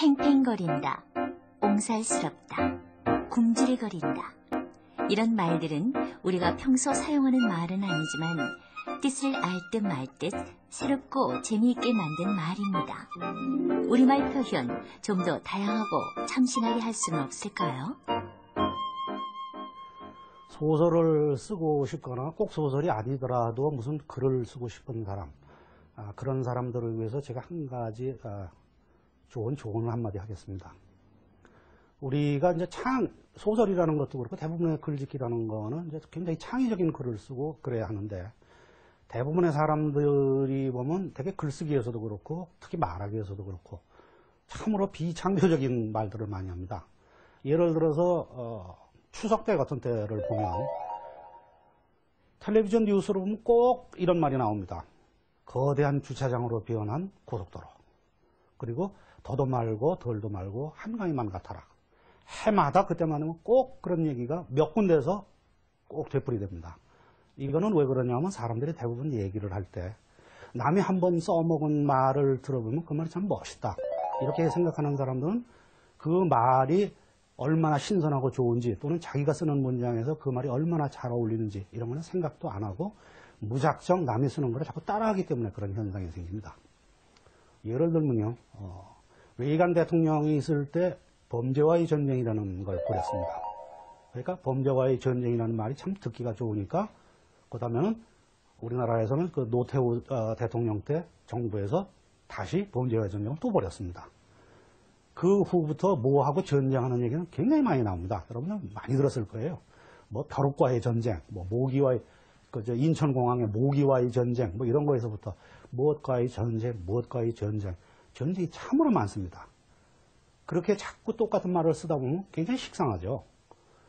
팽팽거린다, 옹살스럽다, 굶주리거린다. 이런 말들은 우리가 평소 사용하는 말은 아니지만 뜻을 알 듯 말 듯 새롭고 재미있게 만든 말입니다. 우리말 표현 좀 더 다양하고 참신하게 할 수는 없을까요? 소설을 쓰고 싶거나 꼭 소설이 아니더라도 무슨 글을 쓰고 싶은 사람, 그런 사람들을 위해서 제가 한 가지 좋은 조언을 한마디 하겠습니다. 우리가 이제 소설이라는 것도 그렇고 대부분의 글짓기라는 거는 이제 굉장히 창의적인 글을 쓰고 그래야 하는데, 대부분의 사람들이 보면 되게 글쓰기에서도 그렇고 특히 말하기에서도 그렇고 참으로 비창조적인 말들을 많이 합니다. 예를 들어서 추석 때 같은 때를 보면 텔레비전 뉴스로 보면 꼭 이런 말이 나옵니다. 거대한 주차장으로 변한 고속도로, 그리고 더도 말고 덜도 말고 한가위만 같아라. 해마다 그때만 하면 꼭 그런 얘기가 몇 군데에서 꼭 되풀이됩니다. 이거는 왜 그러냐면 사람들이 대부분 얘기를 할 때 남이 한번 써먹은 말을 들어보면 그 말이 참 멋있다 이렇게 생각하는 사람들은 그 말이 얼마나 신선하고 좋은지, 또는 자기가 쓰는 문장에서 그 말이 얼마나 잘 어울리는지 이런 거는 생각도 안 하고 무작정 남이 쓰는 거를 자꾸 따라하기 때문에 그런 현상이 생깁니다. 예를 들면요, 레이간 대통령이 있을 때 범죄와의 전쟁이라는 걸 벌였습니다. 그러니까 범죄와의 전쟁이라는 말이 참 듣기가 좋으니까 그다음에는 우리나라에서는 그 노태우 대통령 때 정부에서 다시 범죄와의 전쟁을 또 벌였습니다. 그 후부터 뭐하고 전쟁하는 얘기는 굉장히 많이 나옵니다. 여러분은 많이 들었을 거예요. 뭐 벼룩과의 전쟁, 뭐 모기와의 인천공항의 모기와의 전쟁, 뭐 이런 거에서부터 무엇과의 전쟁, 무엇과의 전쟁, 전쟁이 참으로 많습니다. 그렇게 자꾸 똑같은 말을 쓰다 보면 굉장히 식상하죠.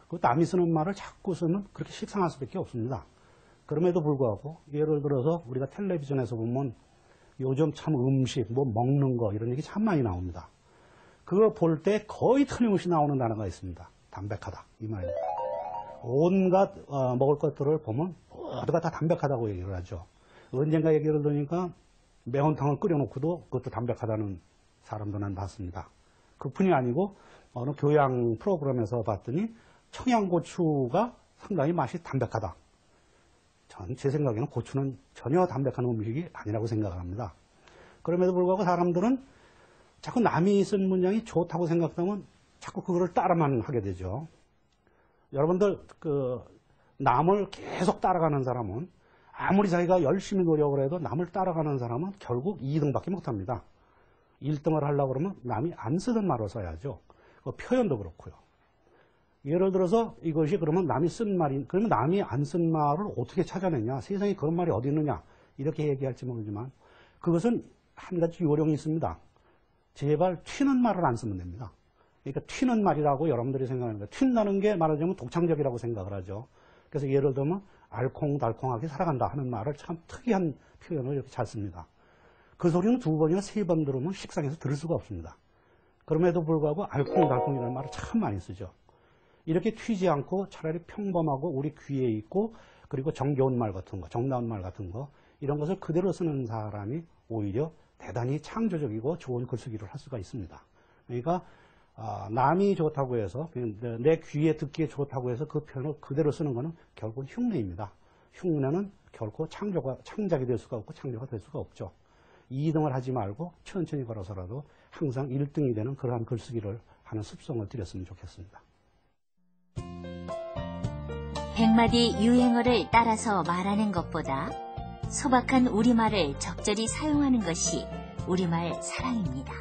그 남이 쓰는 말을 자꾸 쓰면 그렇게 식상할 수밖에 없습니다. 그럼에도 불구하고 예를 들어서 우리가 텔레비전에서 보면 요즘 참 음식, 뭐 먹는 거 이런 얘기 참 많이 나옵니다. 그거 볼 때 거의 틀림없이 나오는 단어가 있습니다. 담백하다 이 말입니다. 온갖 먹을 것들을 보면 모두가 다 담백하다고 얘기를 하죠. 언젠가 얘기를 들으니까 매운탕을 끓여놓고도 그것도 담백하다는 사람도 난 봤습니다. 그뿐이 아니고 어느 교양 프로그램에서 봤더니 청양고추가 상당히 맛이 담백하다. 제 생각에는 고추는 전혀 담백한 음식이 아니라고 생각을 합니다. 그럼에도 불구하고 사람들은 자꾸 남이 쓴 문장이 좋다고 생각하면 자꾸 그거를 따라만 하게 되죠. 여러분들 남을 계속 따라가는 사람은 아무리 자기가 열심히 노력을 해도 남을 따라가는 사람은 결국 2등밖에 못합니다. 1등을 하려고 그러면 남이 안 쓰던 말을 써야죠. 그 표현도 그렇고요. 예를 들어서 이것이 그러면 남이 쓴 말이, 그러면 남이 안 쓴 말을 어떻게 찾아내냐, 세상에 그런 말이 어디 있느냐 이렇게 얘기할지 모르지만 그것은 한 가지 요령이 있습니다. 제발 튀는 말을 안 쓰면 됩니다. 그러니까 튀는 말이라고 여러분들이 생각하는 거예요. 튄다는 게 말하자면 독창적이라고 생각을 하죠. 그래서 예를 들면 알콩달콩하게 살아간다 하는 말을 참 특이한 표현을 이렇게 잘 씁니다. 그 소리는 2번이나 3번 들으면 식상해서 들을 수가 없습니다. 그럼에도 불구하고 알콩달콩이라는 말을 참 많이 쓰죠. 이렇게 튀지 않고 차라리 평범하고 우리 귀에 있고 그리고 정겨운 말 같은 거, 정다운 말 같은 거 이런 것을 그대로 쓰는 사람이 오히려 대단히 창조적이고 좋은 글쓰기를 할 수가 있습니다. 그러니까 남이 좋다고 해서 내 귀에 듣기에 좋다고 해서 그 표현을 그대로 쓰는 것은 결국 흉내입니다. 흉내는 결코 창작이 될 수가 없고 창조가 될 수가 없죠. 2등을 하지 말고 천천히 걸어서라도 항상 1등이 되는 그러한 글쓰기를 하는 습성을 들였으면 좋겠습니다. 100마디 유행어를 따라서 말하는 것보다 소박한 우리말을 적절히 사용하는 것이 우리말 사랑입니다.